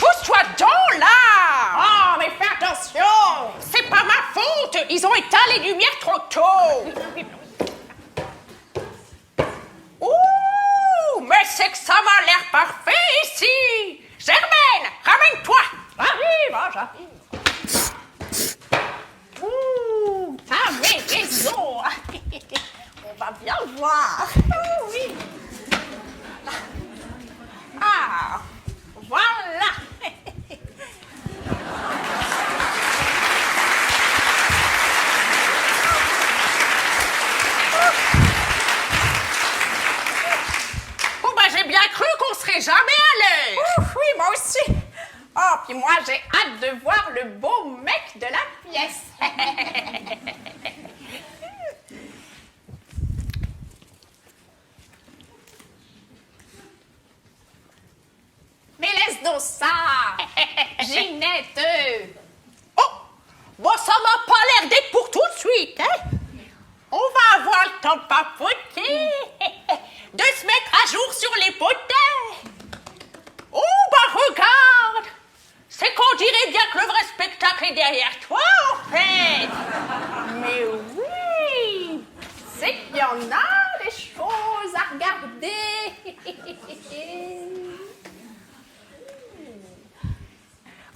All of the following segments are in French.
pousse-toi donc, là! Oh, mais fais attention! C'est pas ma faute! Ils ont éteint les lumières trop tôt! Ouh! Mais c'est que ça m'a l'air parfait ici! Germaine, ramène-toi! J'arrive! Ouh, t'avais raison! On va bien voir! Oh, oui! Ah! Voilà! Bon, ben, j'ai bien cru qu'on serait jamais à l'heure! Ouf, oui, moi aussi! Oh, puis moi, j'ai hâte de voir le beau mec de la pièce! Mais laisse donc ça! Ginette! Oh! Bon, ça m'a pas l'air d'être pour tout de suite, hein? On va avoir le temps de papoter, de se mettre à jour sur les potins. Oh, bah regarde! C'est qu'on dirait bien que le vrai spectacle est derrière toi, en fait. Mais oui! C'est qu'il y en a des choses à regarder!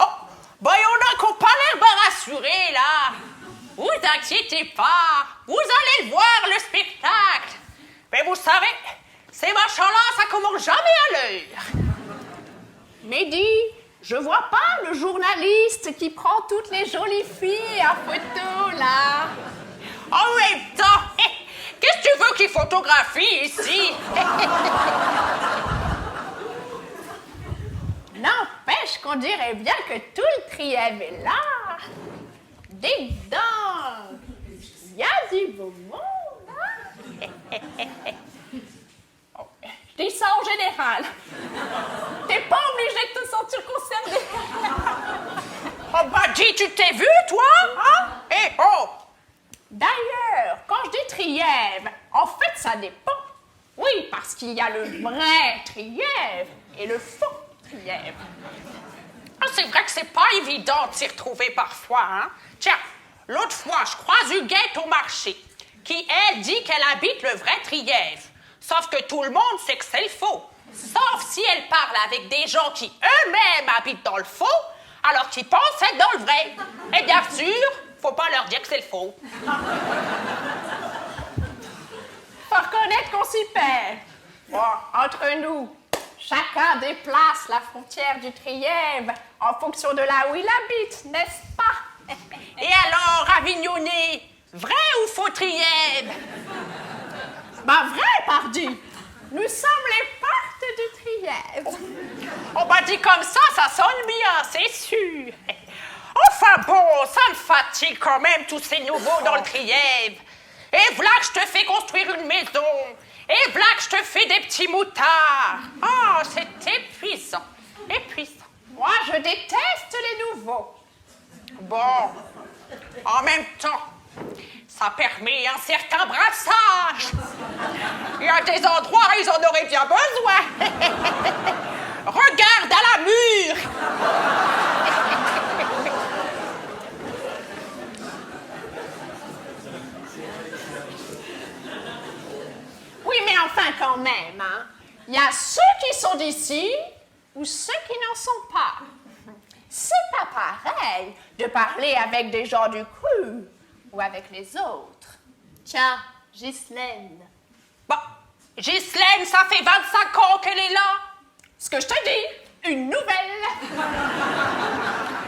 Oh, bah il y en a qui n'ont pas l'air bien rassurés, là. Vous inquiétez pas, vous allez le voir, le spectacle. Mais vous savez, ces machins-là, ça commence jamais à l'heure. Mehdi, je vois pas le journaliste qui prend toutes les jolies filles en photo, là. En même temps, qu'est-ce que tu veux qu'il photographie ici? N'empêche qu'on dirait bien que tout le Trièves est là. Dis donc, il y a du beau monde, hein? Oh, je dis ça en général. T'es pas obligé de te sentir concerné. Oh bah dis, tu t'es vu, toi? Hein? Eh oh! D'ailleurs, quand je dis Trièves, en fait, ça dépend. Oui, parce qu'il y a le vrai Trièves et le faux Trièves. Ah, c'est vrai que c'est pas évident de s'y retrouver parfois, hein? Tiens, l'autre fois, je croise Huguette au marché, qui, elle, dit qu'elle habite le vrai Trièves. Sauf que tout le monde sait que c'est le faux. Sauf si elle parle avec des gens qui eux-mêmes habitent dans le faux, alors qu'ils pensent être dans le vrai. Et bien sûr, faut pas leur dire que c'est le faux. Faut reconnaître qu'on s'y perd. Bon, entre nous, chacun déplace la frontière du Trièves en fonction de là où il habite, n'est-ce pas? Et alors, Avignonnet, vrai ou faux Trièves? Ben vrai, pardi. Nous sommes les portes du Trièves. On m'a dit comme ça sonne bien, c'est sûr. Enfin bon, ça me fatigue quand même, tous ces nouveaux dans le Trièves. Et voilà que je te fais construire une maison. Et voilà que je te fais des petits moutards. Oh, c'est épuisant, épuisant. Moi, je déteste les nouveaux. Bon, en même temps, ça permet un certain brassage. Il y a des endroits où ils en auraient bien besoin. Regarde à la mûre. Oui, mais enfin quand même, hein. Il y a ceux qui sont d'ici ou ceux qui n'en sont pas. C'est pas pareil de parler avec des gens du cru ou avec les autres. Tiens, Ghislaine. Bon, Ghislaine, ça fait 25 ans qu'elle est là. Ce que je te dis, une nouvelle.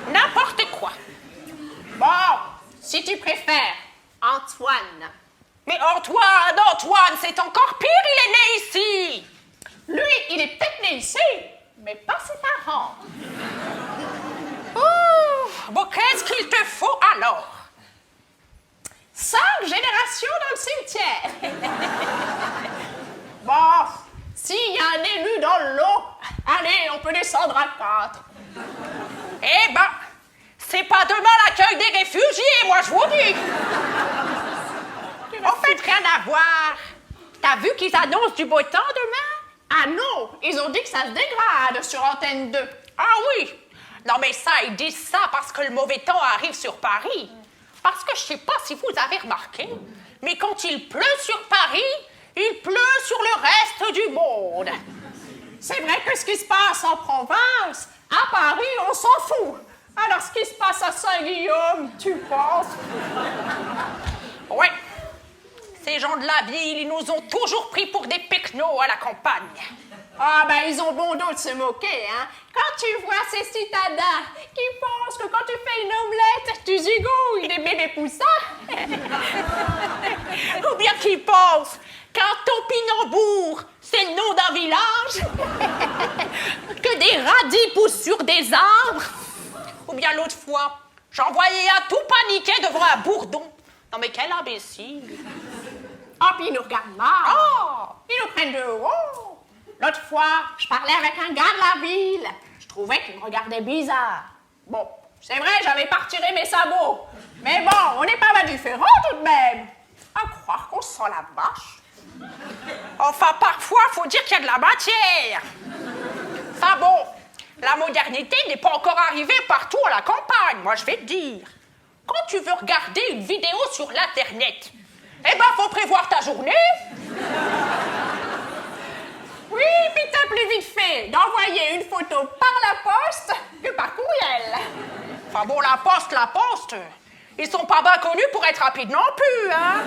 N'importe quoi. Bon, si tu préfères, Antoine. Mais Antoine, c'est encore pire, il est né ici. Lui, il est peut-être né ici, mais pas ses parents. Ouh, bon, qu'est-ce qu'il te faut alors? 5 générations dans le cimetière. Bon, s'il y a un élu dans l'eau, allez, on peut descendre à 4. Eh ben, c'est pas demain l'accueil des réfugiés, moi je vous dis. En fait, rien à voir. T'as vu qu'ils annoncent du beau temps demain? Ah non, ils ont dit que ça se dégrade sur Antenne 2. Ah oui, Non, mais ça, ils disent ça parce que le mauvais temps arrive sur Paris. Parce que je sais pas si vous avez remarqué, mais quand il pleut sur Paris, il pleut sur le reste du monde. C'est vrai que ce qui se passe en province, à Paris, on s'en fout. Alors, ce qui se passe à Saint-Guillaume, tu penses? Ouais. Ces gens de la ville, ils nous ont toujours pris pour des pecnos à la campagne. Ah, ben, ils ont bon dos de se moquer, hein. Quand tu vois ces citadins qui pensent que quand tu fais une omelette, tu zigouilles des bébés poussins. Ou bien qui pensent qu'un topinambour, c'est le nom d'un village, que des radis poussent sur des arbres. Ou bien l'autre fois, j'en voyais un tout paniqué devant un bourdon. Non mais quel imbécile. Ah, puis ils nous regardent mal. Oh! Ils nous prennent de haut. L'autre fois, je parlais avec un gars de la ville. Je trouvais qu'il me regardait bizarre. Bon, c'est vrai, j'avais pas retiré mes sabots. Mais bon, on n'est pas mal différents tout de même. À croire qu'on sent la vache. Enfin, parfois, faut dire qu'il y a de la matière. Enfin bon, la modernité n'est pas encore arrivée partout à la campagne, moi je vais te dire. Quand tu veux regarder une vidéo sur l'Internet, eh ben, faut prévoir ta journée. Oui, puis t'as plus vite fait d'envoyer une photo par la poste que par courriel. Enfin bon, la poste, ils sont pas bien connus pour être rapides non plus, hein.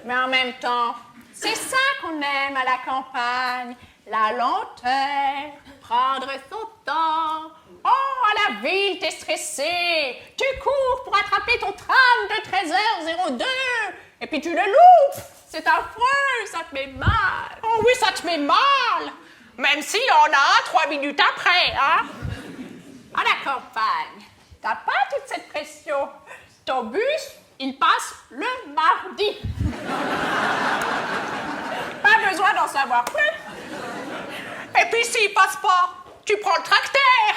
Mais en même temps, c'est ça qu'on aime à la campagne. La lenteur, prendre son temps. Oh, à la ville, t'es stressé. Tu cours pour attraper ton tram de 13h02. Et puis tu le loupes. C'est affreux, ça te met mal. Oh oui, ça te met mal. Même s'il y en a un 3 minutes après, hein. À la campagne, t'as pas toute cette pression. Ton bus, il passe le mardi. Pas besoin d'en savoir plus. Et puis s'il passe pas, tu prends le tracteur.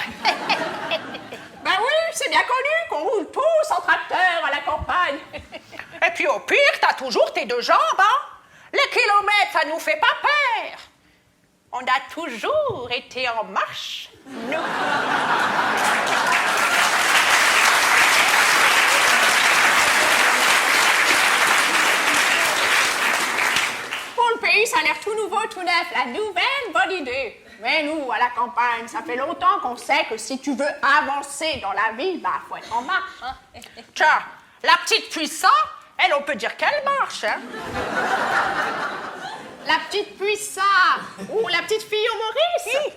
Ben oui, c'est bien connu qu'on roule tous en tracteur à la campagne. Et puis au pire, t'as toujours tes 2 jambes, hein. Les kilomètres, ça nous fait pas peur. On a toujours été en marche, nous. Pour le pays, ça a l'air tout nouveau, tout neuf. La nouvelle bonne idée. Mais nous, à la campagne, ça fait longtemps qu'on sait que si tu veux avancer dans la vie, bah, faut être en marche. Hein? Tiens, la petite puissante, elle, on peut dire qu'elle marche, hein. La petite puissante ou la petite fille au Maurice.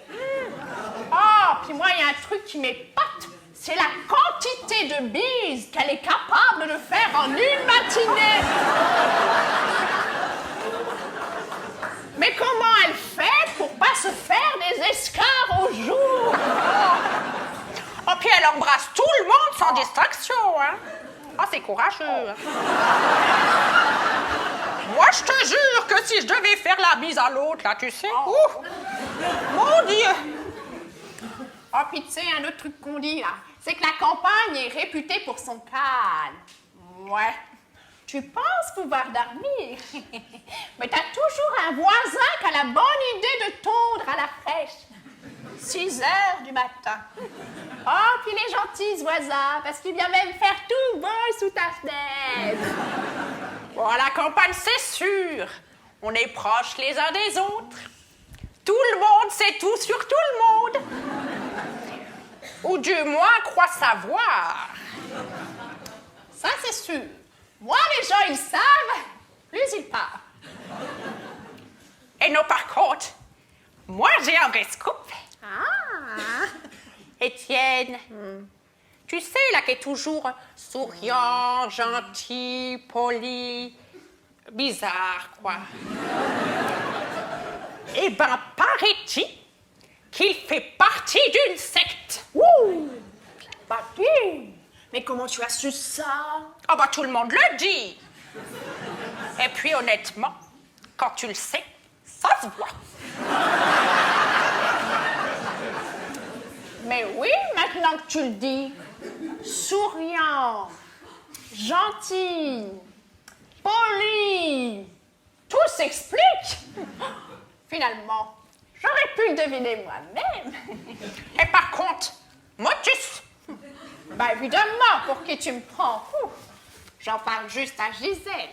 Oh, puis moi, il y a un truc qui m'épate. C'est la quantité de bises qu'elle est capable de faire en une matinée. Mais comment elle fait pour pas se faire des escarres au jour? Oh, puis elle embrasse tout le monde sans distraction, hein. Ah, c'est courageux, hein. Moi, je te jure que si je devais faire la bise à l'autre, là, tu sais, ouf, mon Dieu. Oh, puis tu sais, un autre truc qu'on dit, là, c'est que la campagne est réputée pour son calme. Ouais. Tu penses pouvoir dormir, mais t'as toujours un voisin qui a la bonne idée de tondre à la fraîche. 6 heures du matin. Oh, puis il est gentil, ce voisin, parce qu'il vient même faire tout beau sous ta fenêtre. Bon, à la campagne, c'est sûr. On est proches les uns des autres. Tout le monde sait tout sur tout le monde. Ou du moins croit savoir. Ça, c'est sûr. Moins les gens ils savent, plus ils parlent. Et non, par contre, moi, j'ai un vrai scoop. Ah! Étienne, tu sais, là, qui est toujours souriant, gentil, poli, bizarre, quoi. Eh ben, paraît-il qu'il fait partie d'une secte. Ouh! Papi! Mais comment tu as su ça? Ah bah, tout le monde le dit. Et puis, honnêtement, quand tu le sais, ça se voit. Mais oui, maintenant que tu le dis, souriant, gentil, poli, tout s'explique. Finalement, J'aurais pu le deviner moi-même. Et par contre, motus. Ben évidemment, pour qui tu me prends? Ouf, j'en parle juste à Gisèle.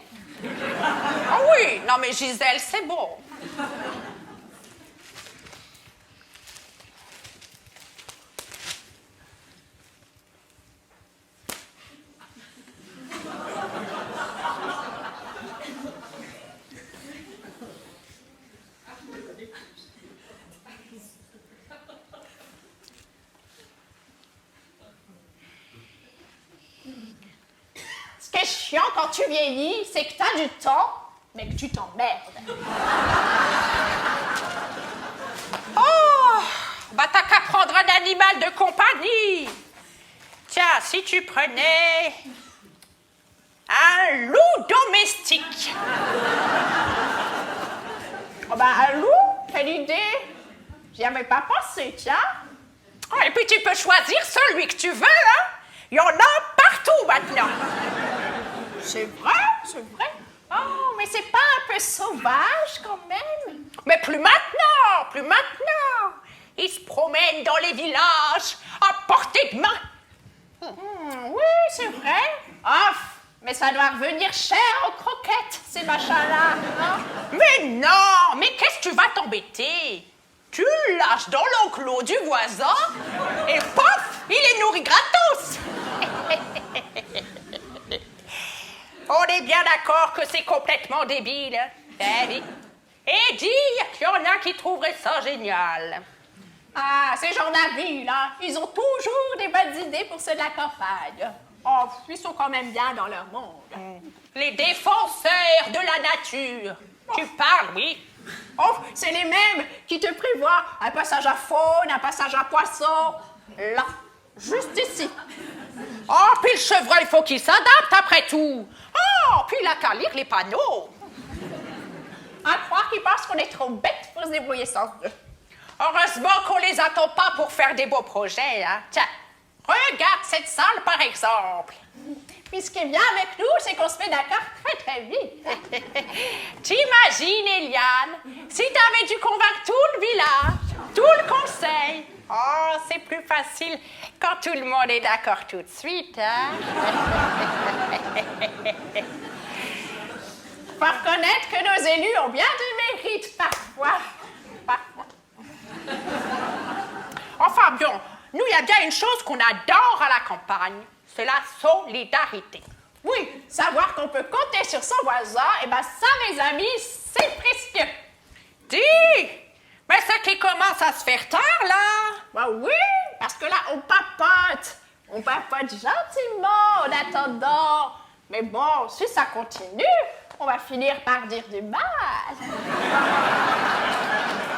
Ah oui, non mais Gisèle, c'est beau. Ce qui est chiant quand tu vieillis, c'est que t'as du temps, mais que tu t'emmerdes. Oh, bah t'as qu'à prendre un animal de compagnie. Tiens, si tu prenais un loup domestique. Oh ben un loup, quelle idée! J'y avais pas pensé, tiens. Oh, et puis tu peux choisir celui que tu veux, hein. Il y en a partout maintenant. C'est vrai, c'est vrai. Oh, mais c'est pas un peu sauvage quand même? Mais plus maintenant, plus maintenant. Ils se promènent dans les villages à portée de main. Oui, c'est vrai. Oh, mais ça doit revenir cher aux croquettes, ces machins-là. Hein? Mais non, mais qu'est-ce que tu vas t'embêter? Tu le lâches dans l'enclos du voisin et paf, il est nourri gratos. On est bien d'accord que c'est complètement débile. Eh oui. Et dire qu'il y en a qui trouveraient ça génial. Ah, ces gens de la ville, là, ils ont toujours des bonnes idées pour ceux de la campagne. Oh, ils sont quand même bien dans leur monde. Les défenseurs de la nature. Tu parles, oui. Oh, c'est les mêmes qui te prévoient un passage à faune, un passage à poisson. Là, juste ici. Oh, puis le chevreuil, faut qu'il s'adapte après tout. Oh, puis il a qu'à lire les panneaux. À croire qu'ils pensent qu'on est trop bêtes pour se débrouiller sans eux. Heureusement qu'on les attend pas pour faire des beaux projets, hein. Tiens, regarde cette salle, par exemple. Puis ce qui est bien avec nous, c'est qu'on se met d'accord très très vite. T'imagines, Eliane, si t'avais dû convaincre tout le village, tout le conseil. Oh, c'est plus facile quand tout le monde est d'accord tout de suite, hein. Faut reconnaître que nos élus ont bien du mérite parfois. Parfois. Enfin bon, nous, il y a bien une chose qu'on adore à la campagne, c'est la solidarité. Oui, savoir qu'on peut compter sur son voisin, et ben ça, mes amis, c'est précieux. Dis, mais ça qui commence à se faire tard, là. Ben oui, parce que là, on papote. On papote gentiment en attendant. Mais bon, si ça continue, on va finir par dire du mal.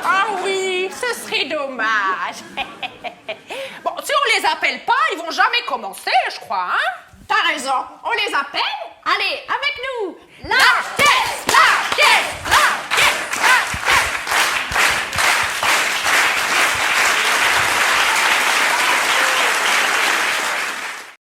Ah oui, ce serait dommage. Bon, si on les appelle pas, ils vont jamais commencer, je crois, hein. T'as raison, on les appelle. Allez, avec nous. La tête,